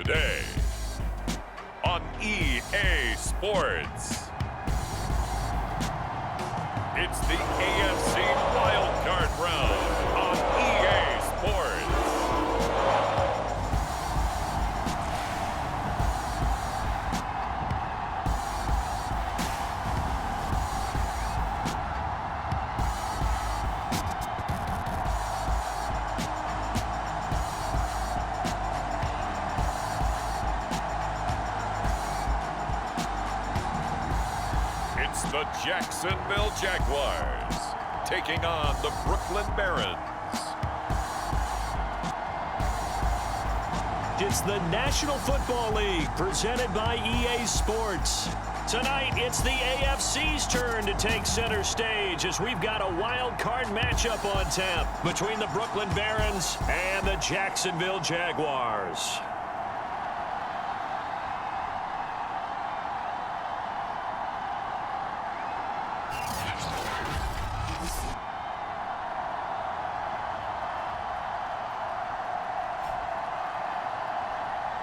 today on EA Sports. It's the AFC Wildcard Round on EA Sports. It's the Jacksonville Jaguars taking on the Brooklyn Barons. It's the National Football League presented by EA Sports. Tonight, it's the AFC's turn to take center stage as we've got a wild card matchup on tap between the Brooklyn Barons and the Jacksonville Jaguars.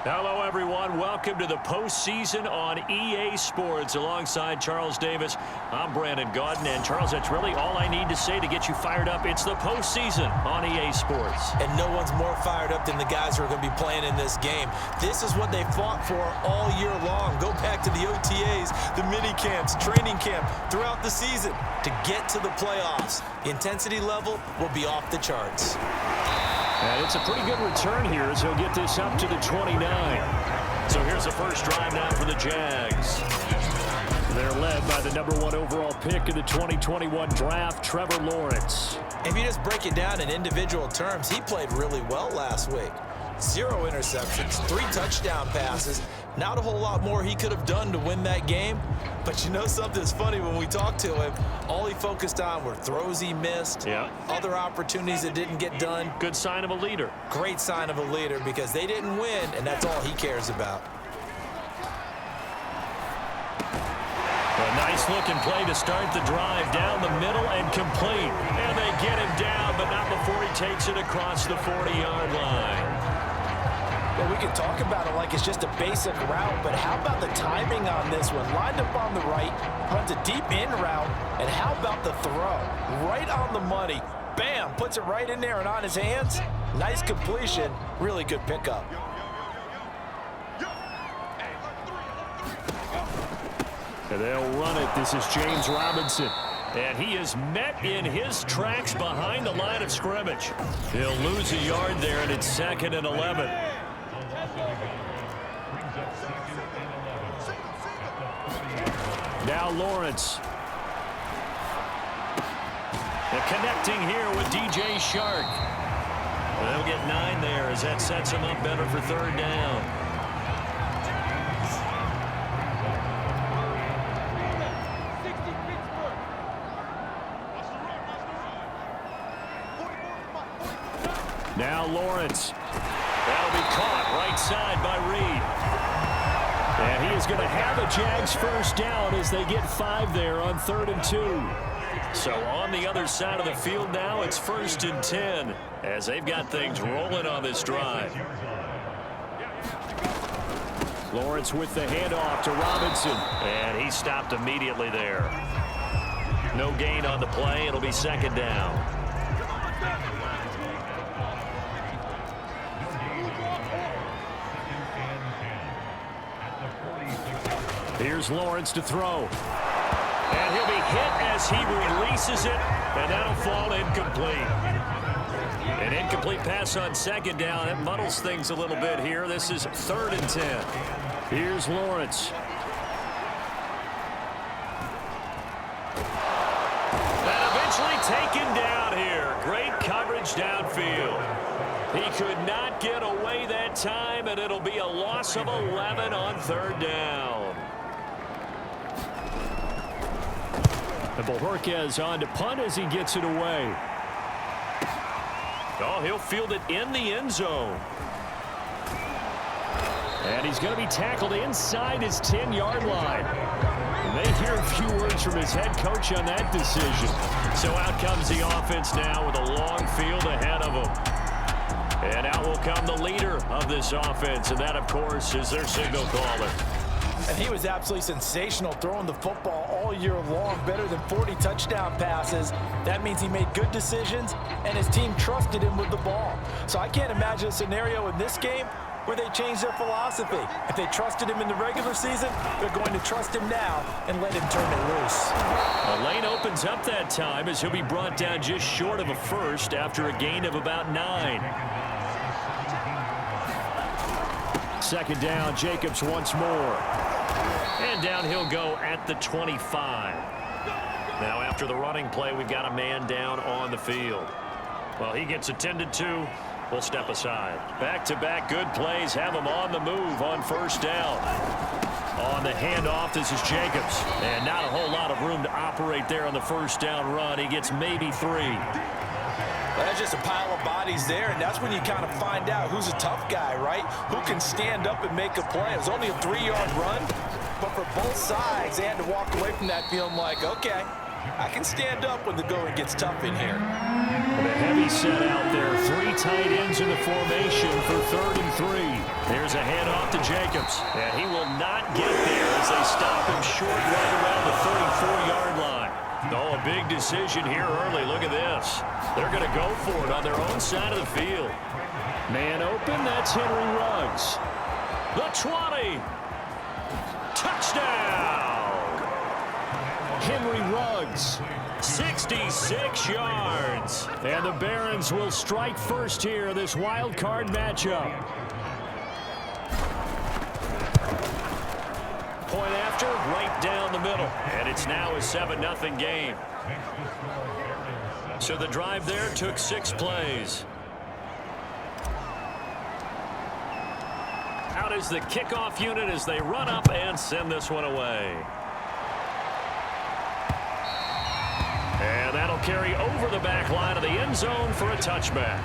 Hello, everyone. Welcome to the postseason on EA Sports. Alongside Charles Davis, I'm Brandon Gaudin. And, Charles, that's really all I need to say to get you fired up. It's the postseason on EA Sports. And no one's more fired up than the guys who are going to be playing in this game. This is what they fought for all year long. Go back to the OTAs, the mini camps, training camp, throughout the season to get to the playoffs. The intensity level will be off the charts. And it's a pretty good return here as he'll get this up to the 29. So here's the first drive now for the Jags. They're led by the #1 overall pick in the 2021 draft, Trevor Lawrence. If you just break it down in individual terms, he played really well last week. 0 interceptions, 3 touchdown passes. Not a whole lot more he could have done to win that game. But you know something's funny, when we talked to him, all he focused on were throws he missed, other opportunities that didn't get done. Good sign of a leader. Great sign of a leader because they didn't win, and that's all he cares about. A nice-looking play to start the drive down the middle and complete. And they get him down, but not before he takes it across the 40-yard line. Well, we could talk about it like it's just a basic route, but how about the timing on this one? Lined up on the right, runs a deep in route, and how about the throw? Right on the money. Bam, puts it right in there and on his hands. Nice completion, really good pickup. And they'll run it. This is James Robinson. And he is met in his tracks behind the line of scrimmage. He'll lose a yard there, and it's 2nd and 11. Now Lawrence. They're connecting here with DJ Shark. They'll get 9 there as that sets him up better for 3rd down. Now Lawrence. That'll be caught right side by Reed. And he is going to have a Jags first down as they get 5 there on 3rd and 2. So on the other side of the field now, it's 1st and 10 as they've got things rolling on this drive. Lawrence with the handoff to Robinson. And he stopped immediately there. No gain on the play. It'll be 2nd down. Here's Lawrence to throw. And he'll be hit as he releases it, and that'll fall incomplete. An incomplete pass on 2nd down. It muddles things a little bit here. This is 3rd and 10. Here's Lawrence. And eventually taken down here. Great coverage downfield. He could not get away that time, and it'll be a loss of 11 on 3rd down. And Bojorquez on to punt as he gets it away. Oh, he'll field it in the end zone. And he's going to be tackled inside his 10-yard line. And they hear a few words from his head coach on that decision. So out comes the offense now with a long field ahead of them. And out will come the leader of this offense, and that, of course, is their signal caller. And he was absolutely sensational throwing the football all year long, better than 40 touchdown passes. That means he made good decisions, and his team trusted him with the ball. So I can't imagine a scenario in this game where they changed their philosophy. If they trusted him in the regular season, they're going to trust him now and let him turn it loose. A lane opens up that time as he'll be brought down just short of a first after a gain of about 9. Second down, Jacobs once more. And down he'll go at the 25. Now after the running play, we've got a man down on the field. Well, he gets attended to. We'll step aside. Back-to-back good plays have him on the move on first down. On the handoff, this is Jacobs. And not a whole lot of room to operate there on the first down run. He gets maybe 3. Well, that's just a pile of bodies there, and that's when you kind of find out who's a tough guy, right? Who can stand up and make a play. It was only a 3-yard run, but for both sides, they had to walk away from that feeling like, okay, I can stand up when the going gets tough in here. The heavy set out there. 3 tight ends in the formation for 3rd and 3. There's a handoff to Jacobs, and he will not get there as they stop him short right around the 34-yard line. Oh, a big decision here early. Look at this. They're going to go for it on their own side of the field. Man open, that's Henry Ruggs. The 20. Touchdown! Henry Ruggs, 66 yards. And the Barons will strike first here, this wild card matchup. Point after, right down the middle. And it's now a 7-0 game. So the drive there took 6 plays. Out is the kickoff unit as they run up and send this one away. And that'll carry over the back line of the end zone for a touchback.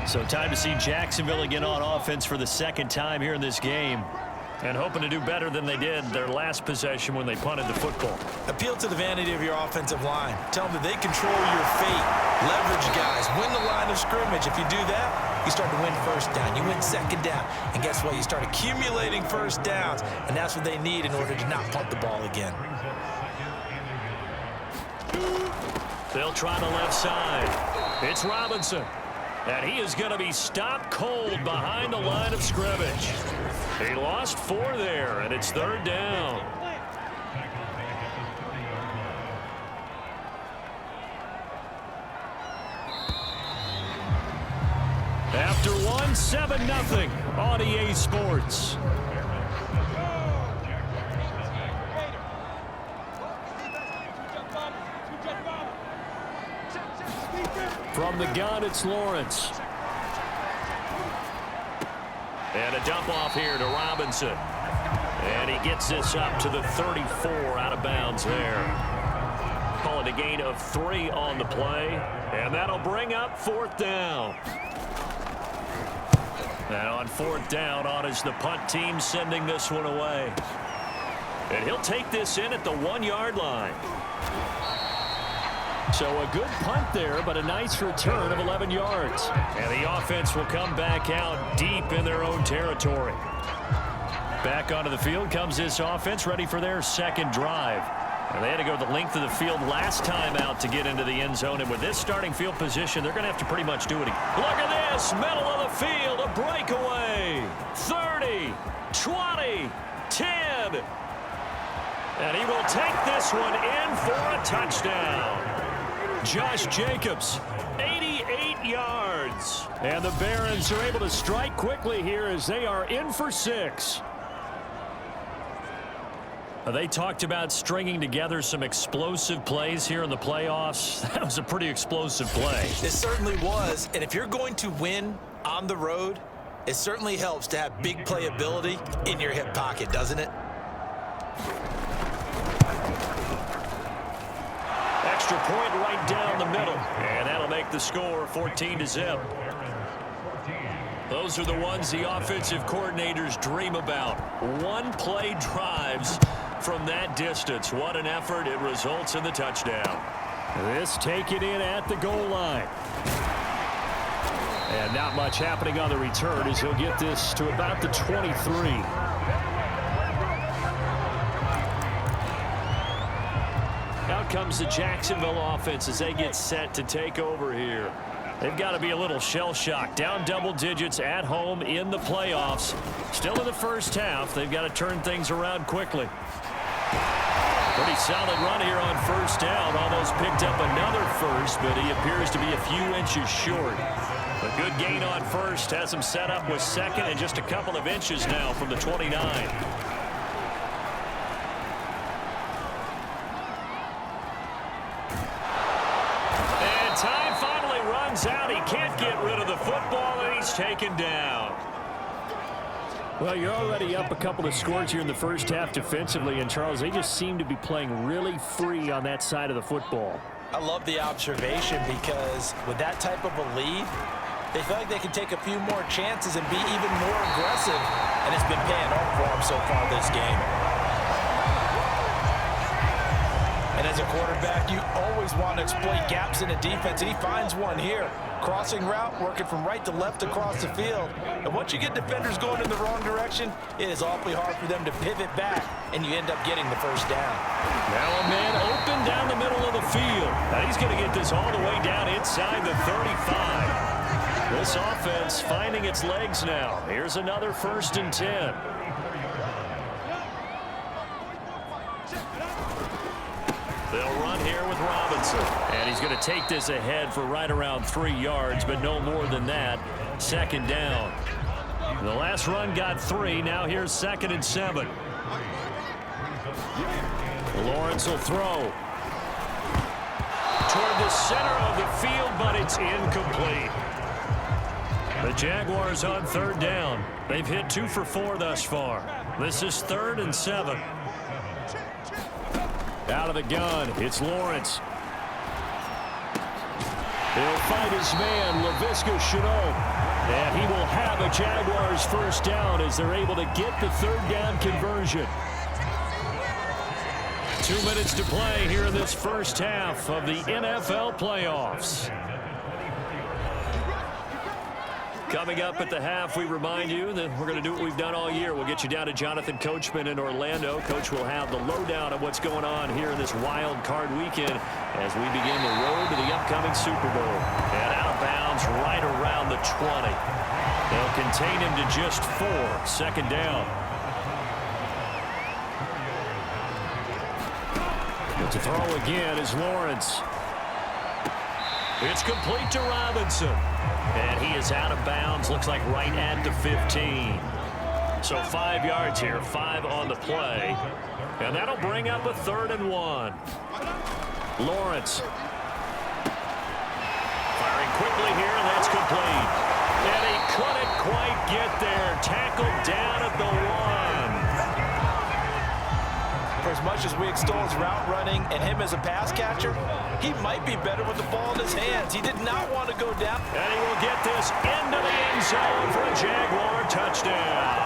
So time to see Jacksonville again on offense for the 2nd time here in this game. And hoping to do better than they did their last possession when they punted the football. Appeal to the vanity of your offensive line. Tell them that they control your fate. Leverage guys. Win the line of scrimmage. If you do that, you start to win first down. You win second down. And guess what? You start accumulating first downs. And that's what they need in order to not punt the ball again. They'll try the left side. It's Robinson. And he is going to be stopped cold behind the line of scrimmage. He lost 4 there, and it's 3rd down. After 1, 7-0 on EA Sports. From the gun, it's Lawrence. And a dump off here to Robinson. And he gets this up to the 34 out of bounds there. Call it a gain of 3 on the play. And that'll bring up 4th down. And on 4th down, on is the punt team sending this one away. And he'll take this in at the 1-yard line. So a good punt there, but a nice return of 11 yards. And the offense will come back out deep in their own territory. Back onto the field comes this offense, ready for their 2nd drive. And they had to go the length of the field last time out to get into the end zone. And with this starting field position, they're going to have to pretty much do it. Look at this, middle of the field, a breakaway. 30, 20, 10. And he will take this one in for a touchdown. Josh Jacobs, 88 yards. And the Barons are able to strike quickly here as they are in for 6. They talked about stringing together some explosive plays here in the playoffs. That was a pretty explosive play. It certainly was. And if you're going to win on the road, it certainly helps to have big playability in your hip pocket, doesn't it? Extra point right down the middle. And that'll make the score 14-0. Those are the ones the offensive coordinators dream about. One-play drives from that distance. What an effort. It results in the touchdown. This taken in at the goal line. And not much happening on the return as he'll get this to about the 23. Out comes the Jacksonville offense as they get set to take over here. They've got to be a little shell-shocked. Down double digits at home in the playoffs. Still in the first half. They've got to turn things around quickly. Pretty solid run here on first down. Almost picked up another first, but he appears to be a few inches short. A good gain on first has him set up with second and just a couple of inches now from the 29. And time finally runs out. He can't get rid of the football, and he's taken down. Well, you're already up a couple of scores here in the first half defensively, and Charles, they just seem to be playing really free on that side of the football. I love the observation because with that type of a lead, they feel like they can take a few more chances and be even more aggressive, and it's been paying off for them so far this game. And as a quarterback, you always want to exploit gaps in a defense, and he finds one here. Crossing route, working from right to left across the field. And once you get defenders going in the wrong direction, it is awfully hard for them to pivot back, and you end up getting the first down. Now a man open down the middle of the field. Now he's going to get this all the way down inside the 35. This offense finding its legs now. Here's another 1st and 10. They'll run here with Robinson. And he's going to take this ahead for right around 3 yards, but no more than that. 2nd down. The last run got 3. Now here's 2nd and 7. Lawrence will throw. Toward the center of the field, but it's incomplete. The Jaguars on 3rd down. They've hit 2 for 4 thus far. This is 3rd and 7. Out of the gun, it's Lawrence. He'll fight his man, Laviska Shenault. And he will have a Jaguars 1st down as they're able to get the 3rd down conversion. 2 minutes to play here in this first half of the NFL playoffs. Coming up at the half, we remind you that we're going to do what we've done all year. We'll get you down to Jonathan Coachman in Orlando. Coach will have the lowdown of what's going on here in this wild card weekend as we begin the road to the upcoming Super Bowl. And out of bounds right around the 20. They'll contain him to just 4. 2nd down. To throw again is Lawrence. It's complete to Robinson. And he is out of bounds, looks like right at the 15. So 5 yards here, 5 on the play. And that'll bring up a 3rd and 1. Lawrence. Firing quickly here, and that's complete. And he couldn't quite get there. Tackled down at the 1. For as much as we extol his route running and him as a pass catcher, he might be better with the ball in his hands. He did not want to go down. And he will get this into the end zone for a Jaguar touchdown.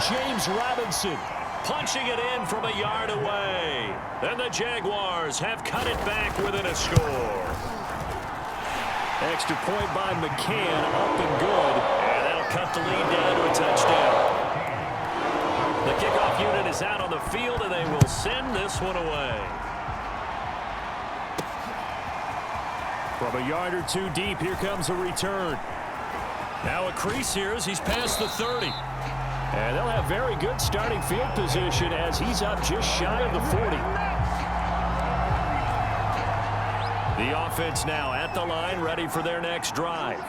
James Robinson punching it in from a yard away. And the Jaguars have cut it back within a score. Extra point by McCann, up and good. And that'll cut the lead down to a touchdown. The kickoff unit is out on the field, and they will send this one away. From a yard or 2 deep, here comes a return. Now a crease here as he's past the 30. And they'll have very good starting field position as he's up just shy of the 40. The offense now at the line, ready for their next drive.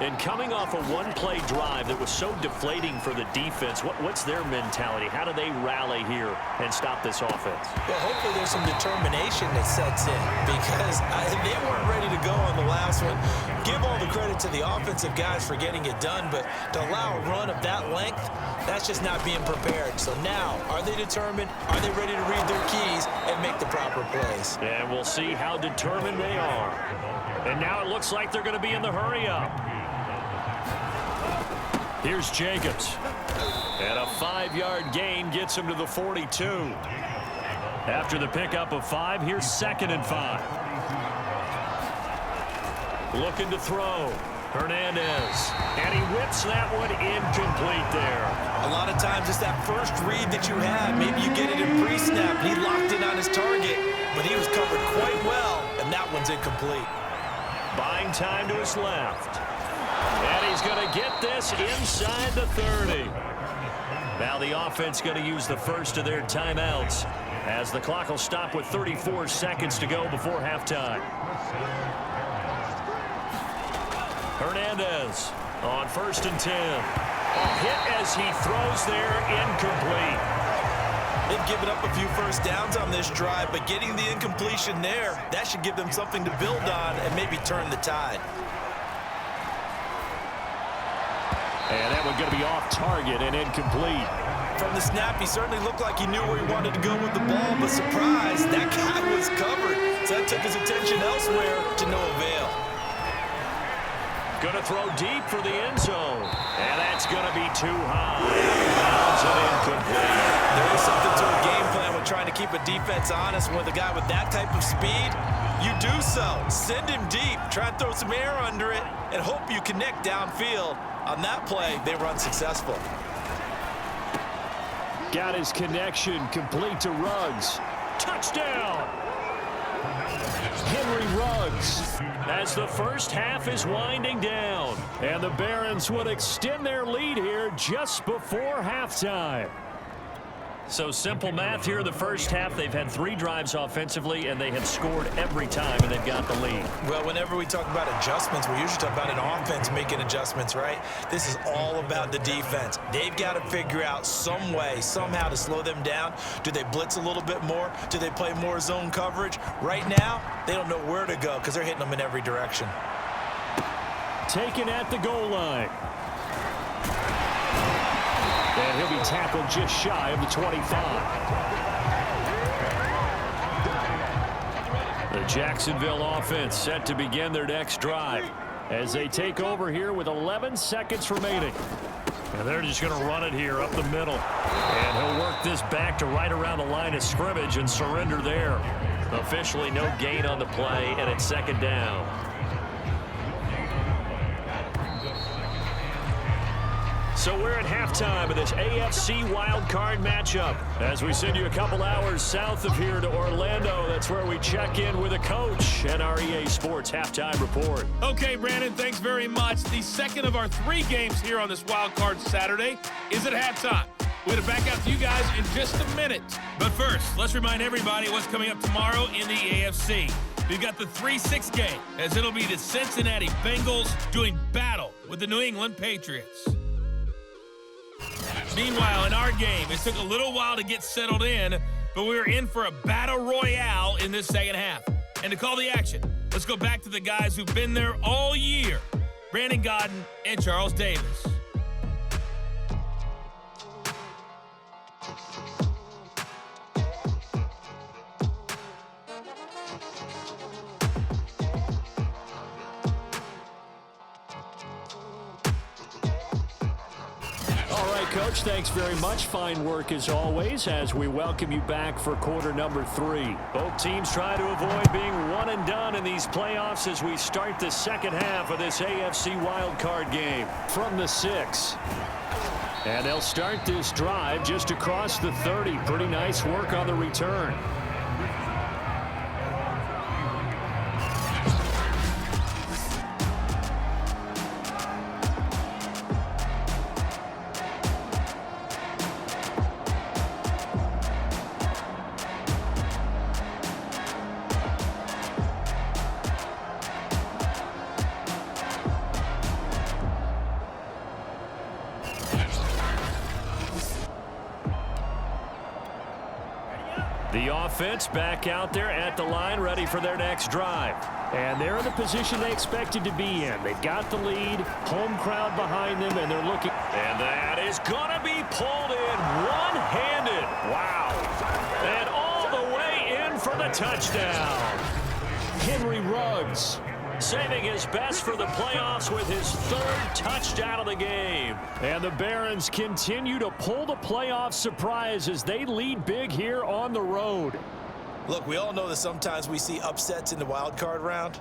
And coming off a one-play drive that was so deflating for the defense, what's their mentality? How do they rally here and stop this offense? Well, hopefully there's some determination that sets in because they weren't ready to go on the last one. Give all the credit to the offensive guys for getting it done, but to allow a run of that length, that's just not being prepared. So now, are they determined? Are they ready to read their keys and make the proper plays? And we'll see how determined they are. And now it looks like they're going to be in the hurry-up. Here's Jacobs. And a 5-yard gain gets him to the 42. After the pickup of 5, here's 2nd and 5. Looking to throw. Hernandez, and he whips that one incomplete there. A lot of times it's that first read that you have. Maybe you get it in pre-snap, and he locked in on his target, but he was covered quite well, and that one's incomplete. Buying time to his left. And he's going to get this inside the 30. Now the offense going to use the first of their timeouts as the clock will stop with 34 seconds to go before halftime. Hernandez on 1st and 10. A hit as he throws there, incomplete. They've given up a few first downs on this drive, but getting the incompletion there, that should give them something to build on and maybe turn the tide. And that one going to be off target and incomplete. From the snap, he certainly looked like he knew where he wanted to go with the ball, but surprise, that guy was covered. So that took his attention elsewhere to no avail. Going to throw deep for the end zone. And that's going to be too high. Bounds it incomplete. There is something to a game plan with trying to keep a defense honest. With a guy with that type of speed, you do so. Send him deep. Try and throw some air under it and hope you connect downfield. On that play, they were unsuccessful. Got his connection complete to Ruggs. Touchdown! Henry Ruggs as the first half is winding down. And the Barons would extend their lead here just before halftime. So simple math here. The first half, they've had 3 drives offensively, and they have scored every time, and they've got the lead. Well, whenever we talk about adjustments, we usually talk about an offense making adjustments, right? This is all about the defense. They've got to figure out some way, somehow to slow them down. Do they blitz a little bit more? Do they play more zone coverage? Right now, they don't know where to go because they're hitting them in every direction. Taken at the goal line. And he'll be tackled just shy of the 25. The Jacksonville offense set to begin their next drive as they take over here with 11 seconds remaining. And they're just going to run it here up the middle. And he'll work this back to right around the line of scrimmage and surrender there. Officially no gain on the play, and it's 2nd down. So we're at halftime of this AFC wildcard matchup as we send you a couple hours south of here to Orlando. That's where we check in with a coach and our EA Sports halftime report. Okay, Brandon, thanks very much. The second of our 3 games here on this wildcard Saturday is at halftime. We're going to back out to you guys in just a minute. But first, let's remind everybody what's coming up tomorrow in the AFC. We've got the 3-6 game, as it'll be the Cincinnati Bengals doing battle with the New England Patriots. Meanwhile, in our game, it took a little while to get settled in, but we were in for a battle royale in this second half. And to call the action, let's go back to the guys who've been there all year, Brandon Godden and Charles Davis. Coach, thanks very much. Fine work as always as we welcome you back for quarter number 3. Both teams try to avoid being one and done in these playoffs as we start the second half of this AFC wildcard game from the 6. And they'll start this drive just across the 30. Pretty nice work on the return. The offense back out there at the line, ready for their next drive. And they're in the position they expected to be in. They've got the lead, home crowd behind them, and they're looking. And that is going to be pulled in one-handed. Wow. And all the way in for the touchdown. Henry Ruggs saving his best for the playoffs with his 3rd touchdown of the game. And the Barons continue to pull the playoff surprise as they lead big here on the road. Look, we all know that sometimes we see upsets in the wild card round.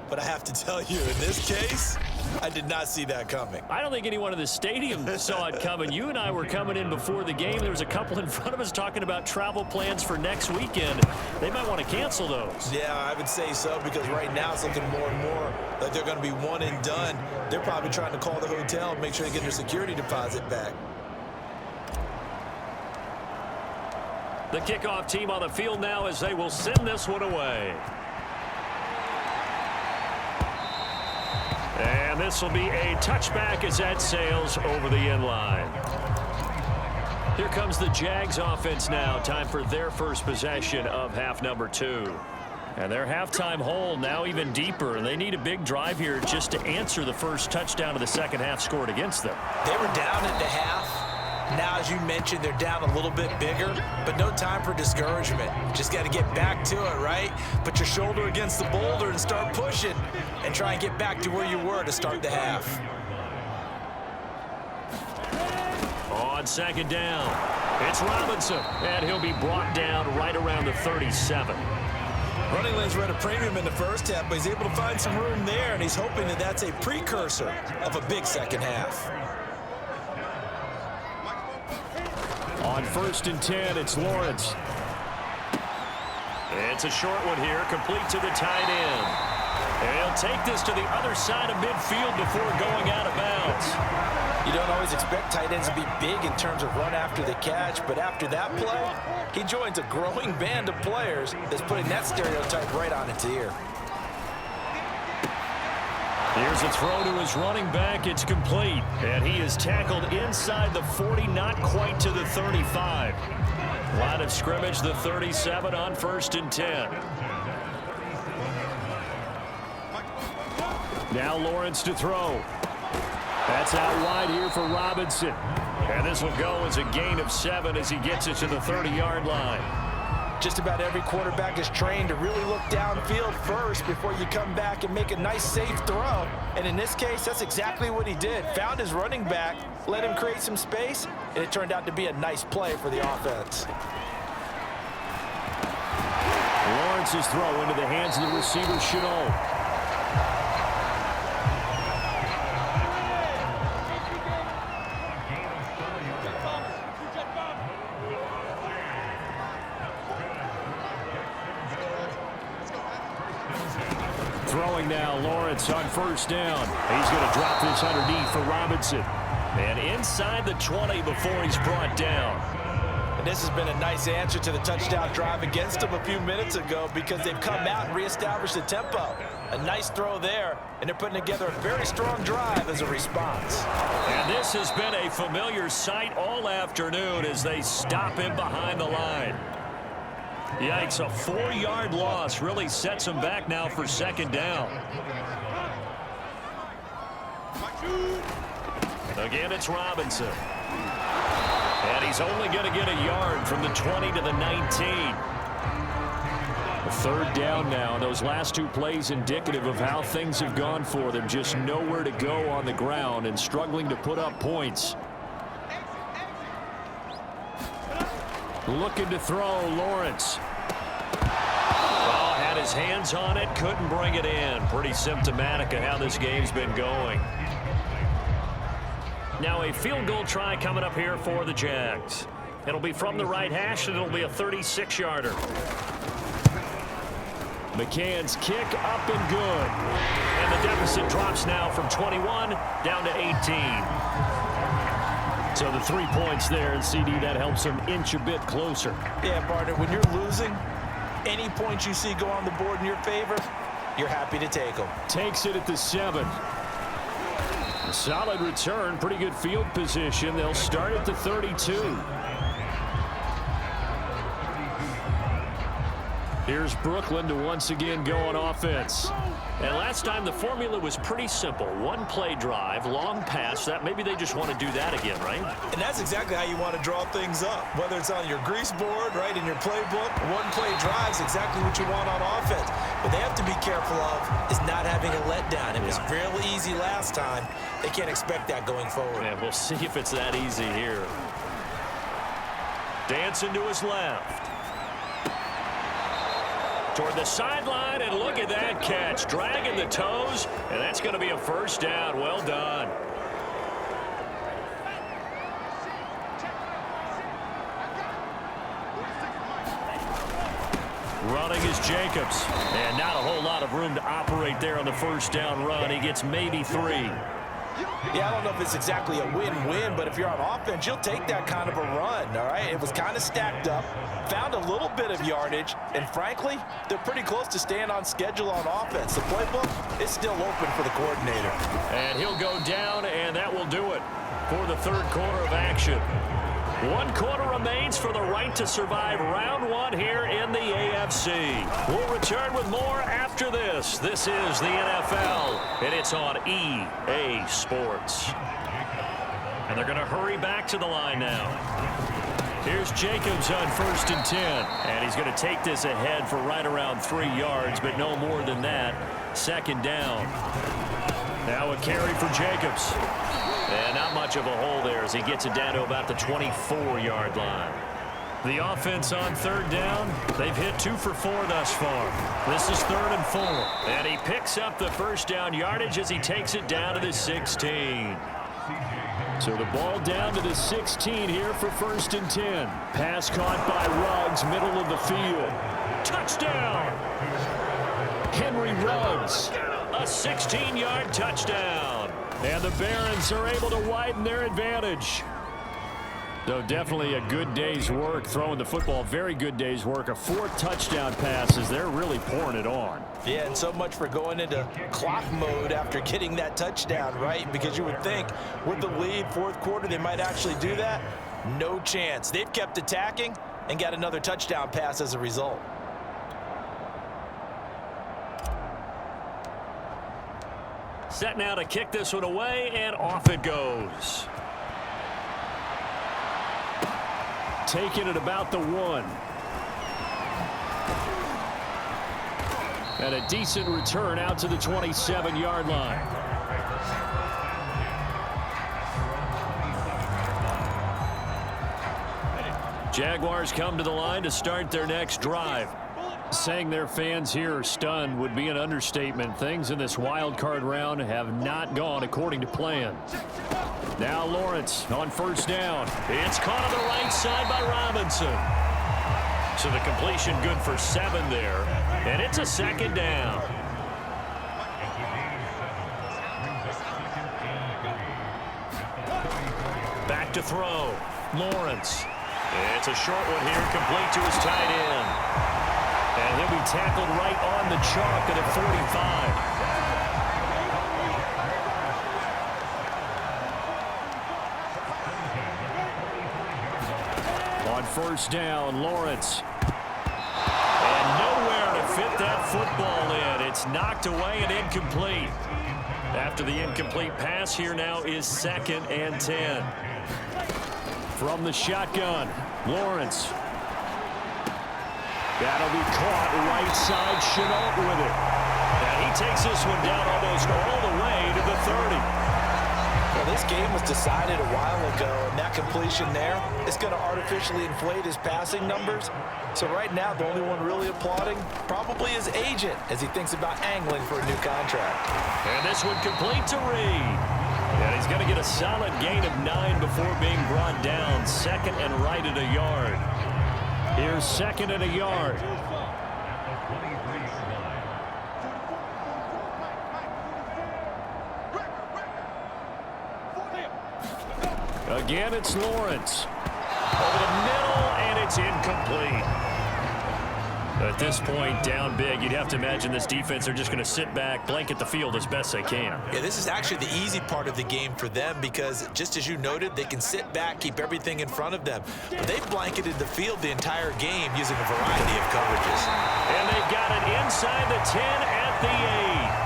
But I have to tell you, in this case, I did not see that coming. I don't think anyone in the stadium saw it coming. You and I were coming in before the game. There was a couple in front of us talking about travel plans for next weekend. They might want to cancel those. Yeah, I would say so, because right now it's looking more and more like they're going to be one and done. They're probably trying to call the hotel and make sure they get their security deposit back. The kickoff team on the field now as they will send this one away. And this will be a touchback as that sails over the end line. Here comes the Jags offense now. Time for their first possession of half number 2. And their halftime hole now even deeper, and they need a big drive here just to answer the first touchdown of the second half scored against them. They were down at the half. Now, as you mentioned, they're down a little bit bigger, but no time for discouragement. Just got to get back to it, right? Put your shoulder against the boulder and start pushing and try and get back to where you were to start the half. On second down, it's Robinson, and he'll be brought down right around the 37. Running lanes were at a premium in the first half, but he's able to find some room there, and he's hoping that that's a precursor of a big second half. On 1st and 10, it's Lawrence. It's a short one here, complete to the tight end. And he'll take this to the other side of midfield before going out of bounds. You don't always expect tight ends to be big in terms of run after the catch, but after that play, he joins a growing band of players that's putting that stereotype right on its ear. Here's a throw to his running back. It's complete. And he is tackled inside the 40, not quite to the 35. Line of scrimmage, the 37 on 1st and 10. Now Lawrence to throw. That's out wide here for Robinson. And this will go as a gain of 7 as he gets it to the 30-yard line. Just about every quarterback is trained to really look downfield first before you come back and make a nice, safe throw. And in this case, that's exactly what he did. Found his running back, let him create some space, and it turned out to be a nice play for the offense. Lawrence's throw into the hands of the receiver, Chenault. Throwing now, Lawrence on 1st down. He's going to drop this underneath for Robinson. And inside the 20 before he's brought down. And this has been a nice answer to the touchdown drive against them a few minutes ago because they've come out and reestablished the tempo. A nice throw there, and they're putting together a very strong drive as a response. And this has been a familiar sight all afternoon as they stop him behind the line. Yikes, a 4-yard loss really sets him back now for 2nd down. Again, it's Robinson. And he's only going to get a yard from the 20 to the 19. A 3rd down now. Those last 2 plays indicative of how things have gone for them. Just nowhere to go on the ground and struggling to put up points. Looking to throw, Lawrence. Oh, had his hands on it, couldn't bring it in. Pretty symptomatic of how this game's been going. Now a field goal try coming up here for the Jags. It'll be from the right hash, and it'll be a 36-yarder. McCann's kick up and good. And the deficit drops now from 21 down to 18. So the 3 points there, and CD, that helps him inch a bit closer. Yeah, partner, when you're losing, any points you see go on the board in your favor, you're happy to take them. Takes it at the 7. A solid return, pretty good field position. They'll start at the 32. Here's Brooklyn to once again go on offense. And last time the formula was pretty simple. 1 play drive, long pass. That maybe they just want to do that again, right? And that's exactly how you want to draw things up. Whether it's on your grease board, right, in your playbook, 1 play drive is exactly what you want on offense. What they have to be careful of is not having a letdown. It was real easy last time. They can't expect that going forward. And we'll see if it's that easy here. Dancing to his left. Toward the sideline, and look at at that catch. Dragging the toes, and that's going to be a first down. Well done. Running is Jacobs. And not a whole lot of room to operate there on the first down run. He gets maybe 3. Yeah, I don't know if it's exactly a win-win, but if you're on offense, you'll take that kind of a run, all right? It was kind of stacked up, found a little bit of yardage, and frankly, they're pretty close to staying on schedule on offense. The playbook is still open for the coordinator. And he'll go down, and that will do it for the third quarter of action. 1 quarter remains for the right to survive round 1 here in the AFC. We'll return with more after this. This is the NFL, and it's on EA Sports. And they're going to hurry back to the line now. Here's Jacobs on 1st and 10. And he's going to take this ahead for right around 3 yards, but no more than that. 2nd down. Now a carry for Jacobs. And not much of a hole there as he gets it down to about the 24-yard line. The offense on 3rd down, they've hit 2 for 4 thus far. This is 3rd and 4. And he picks up the first down yardage as he takes it down to the 16. So the ball down to the 16 here for 1st and 10. Pass caught by Ruggs, middle of the field. Touchdown! Henry Ruggs, a 16-yard touchdown. And the Barons are able to widen their advantage. So definitely a good day's work throwing the football. Very good day's work. A 4th touchdown passes. They're really pouring it on. Yeah, and so much for going into clock mode after getting that touchdown, right? Because you would think with the lead, 4th quarter, they might actually do that. No chance. They've kept attacking and got another touchdown pass as a result. Set now to kick this one away, and off it goes. Taking it about the 1. And a decent return out to the 27-yard line. Jaguars come to the line to start their next drive. Saying their fans here are stunned would be an understatement. Things in this wild card round have not gone according to plan. Now Lawrence on 1st down. It's caught on the right side by Robinson. So the completion good for 7 there. And it's a 2nd down. Back to throw. Lawrence. It's a short one here, complete to his tight end. And he'll be tackled right on the chalk at 45. On 1st down, Lawrence. And nowhere to fit that football in. It's knocked away and incomplete. After the incomplete pass, here now is 2nd and 10. From the shotgun, Lawrence. That'll be caught right side. Chenault with it. And he takes this one down almost all the way to the 30. Well, this game was decided a while ago, and that completion there is going to artificially inflate his passing numbers. So right now, the only one really applauding probably his agent as he thinks about angling for a new contract. And this one complete to Reed. And he's going to get a solid gain of 9 before being brought down. 2nd and right at a yard. Here's 2nd and a yard. Again, it's Lawrence. Over the middle, and it's incomplete. At this point, down big, you'd have to imagine this defense, they're just going to sit back, blanket the field as best they can. Yeah, this is actually the easy part of the game for them because, just as you noted, they can sit back, keep everything in front of them. But they've blanketed the field the entire game using a variety of coverages. And they've got it inside the 10 at the 8.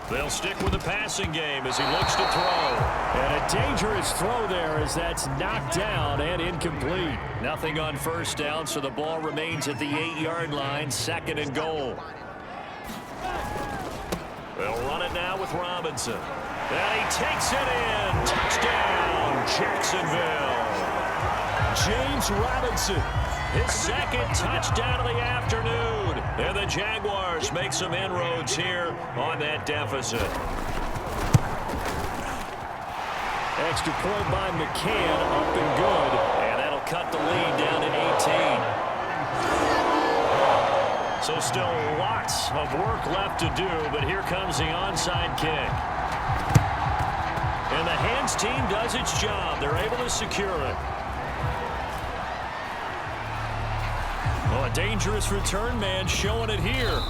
They'll stick with the passing game as he looks to throw. And a dangerous throw there as that's knocked down and incomplete. Nothing on 1st down, so the ball remains at the 8-yard line, 2nd and goal. They'll run it now with Robinson. And he takes it in. Touchdown, Jacksonville. James Robinson, his second touchdown of the afternoon. And the Jaguars make some inroads here on that deficit. Extra point by McCann, up and good. And that'll cut the lead down to 18. So still lots of work left to do, but here comes the onside kick. And the hands team does its job. They're able to secure it. Well, a dangerous return man showing it here.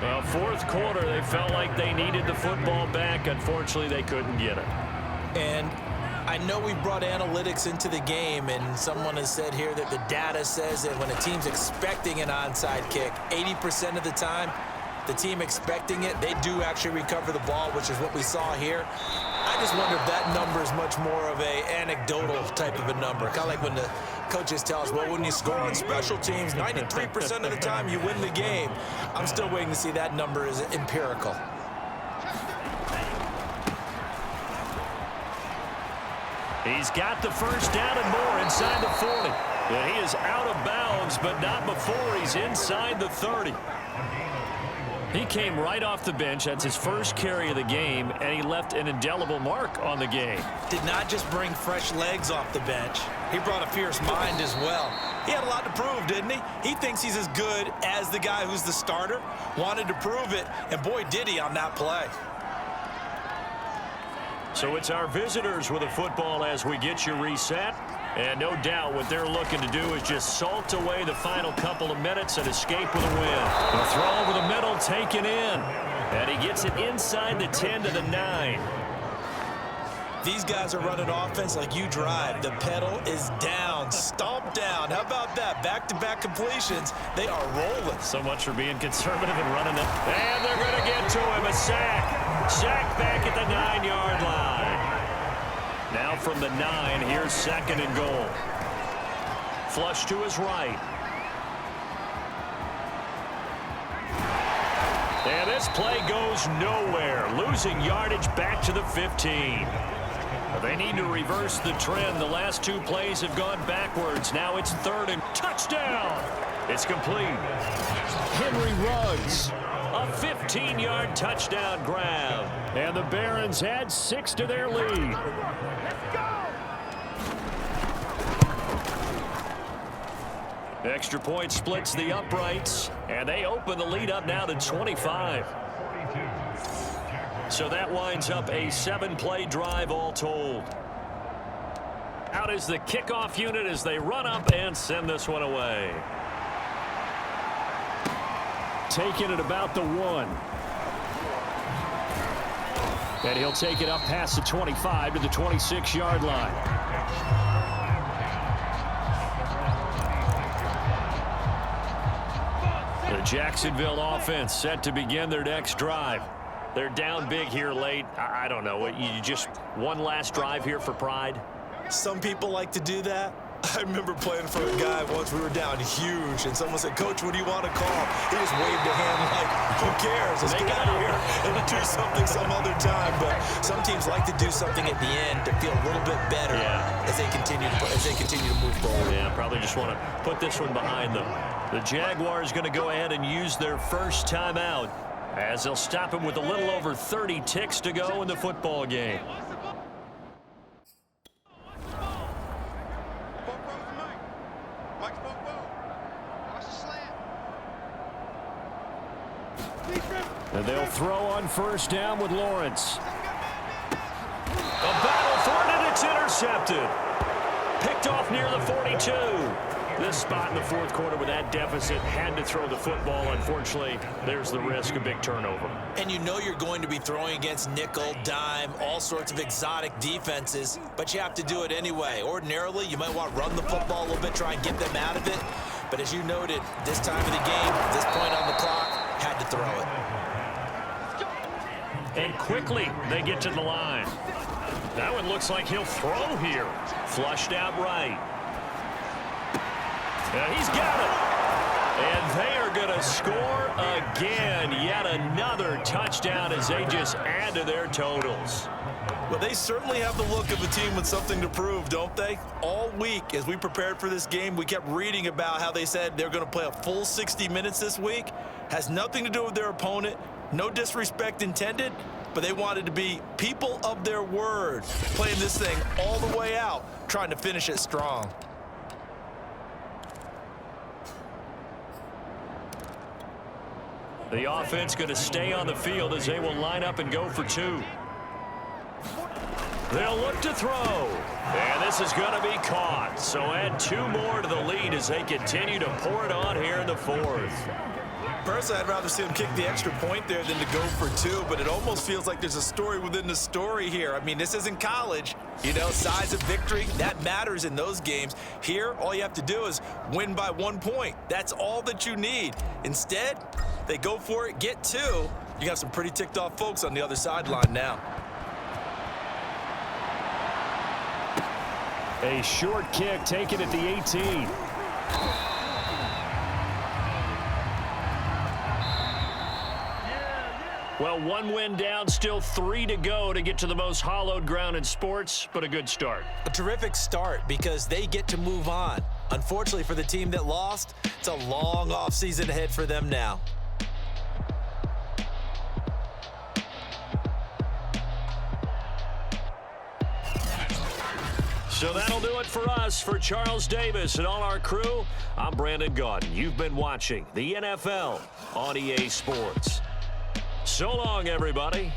Well, fourth quarter, they felt like they needed the football back. Unfortunately, they couldn't get it. And I know we brought analytics into the game, and someone has said here that the data says that when a team's expecting an onside kick, 80% of the time, the team expecting it, they do actually recover the ball, which is what we saw here. I just wonder if that number is much more of a anecdotal type of a number. Kind of like when the coaches tell us, well, when you score on special teams, 93% of the time you win the game. I'm still waiting to see that number is empirical. He's got the first down and more inside the 40. And he is out of bounds, but not before he's inside the 30. He came right off the bench. That's his first carry of the game, and he left an indelible mark on the game. Did not just bring fresh legs off the bench. He brought a fierce mind as well. He had a lot to prove, didn't he? He thinks he's as good as the guy who's the starter. Wanted to prove it, and boy, did he on that play. So it's our visitors with a football as we get you reset. And no doubt what they're looking to do is just salt away the final couple of minutes and escape with a win. A throw over the middle, taken in. And he gets it inside the 10 to the 9. These guys are running offense like you drive. The pedal is down, stomp down. How about that? Back-to-back completions. They are rolling. So much for being conservative and running it. And they're going to get to him. A sack. Sack back at the 9-yard line. Now from the 9, here's second and goal. Flush to his right. And this play goes nowhere. Losing yardage back to the 15. They need to reverse the trend. The last two plays have gone backwards. Now it's third and touchdown. It's complete. Henry Ruggs. A 15-yard touchdown grab. And the Barons add 6 to their lead. Extra point splits the uprights, and they open the lead up now to 25. So that winds up a 7-play drive all told. Out is the kickoff unit as they run up and send this one away. Taking it about the 1. And he'll take it up past the 25 to the 26-yard line. The Jacksonville offense set to begin their next drive. They're down big here late. I don't know. You just one last drive here for pride? Some people like to do that. I remember playing for a guy once. We were down huge, and someone said, "Coach, what do you want to call?" He just waved a hand like, who cares? Let's get out of here and do something some other time. But some teams like to do something at the end to feel a little bit better as they continue to move forward. Yeah, probably just want to put this one behind them. The Jaguars going to go ahead and use their first timeout as they'll stop him with a little over 30 ticks to go in the football game. And they'll throw on first down with Lawrence. A battle for it, and it's intercepted. Picked off near the 42. This spot in the fourth quarter with that deficit, had to throw the football. Unfortunately, there's the risk of big turnover. And you know you're going to be throwing against nickel, dime, all sorts of exotic defenses, but you have to do it anyway. Ordinarily, you might want to run the football a little bit, try and get them out of it. But as you noted, this time of the game, this point on the clock, had to throw it. And quickly, they get to the line. That one looks like he'll throw here. Flushed out right. And he's got it. And they are going will score again. Yet another touchdown as they just add to their totals. Well, they certainly have the look of a team with something to prove, don't they? All week, as we prepared for this game, we kept reading about how they said they're going to play a full 60 minutes this week. Has nothing to do with their opponent. No disrespect intended, but they wanted to be people of their word, playing this thing all the way out, trying to finish it strong. The offense going to stay on the field as they will line up and go for two. They'll look to throw. And this is going to be caught. So add 2 more to the lead as they continue to pour it on here in the fourth. Personally, I'd rather see them kick the extra point there than to go for 2, but it almost feels like there's a story within the story here. I mean, this isn't college. You know, size of victory, that matters in those games. Here, all you have to do is win by 1 point. That's all that you need. Instead, they go for it, get 2. You got some pretty ticked off folks on the other sideline now. A short kick taken at the 18. Well, 1 win down, still 3 to go to get to the most hallowed ground in sports, but a good start. A terrific start because they get to move on. Unfortunately for the team that lost, it's a long offseason ahead for them now. So that'll do it for us. For Charles Davis and all our crew, I'm Brandon Gaudin. You've been watching the NFL on EA Sports. So long, everybody.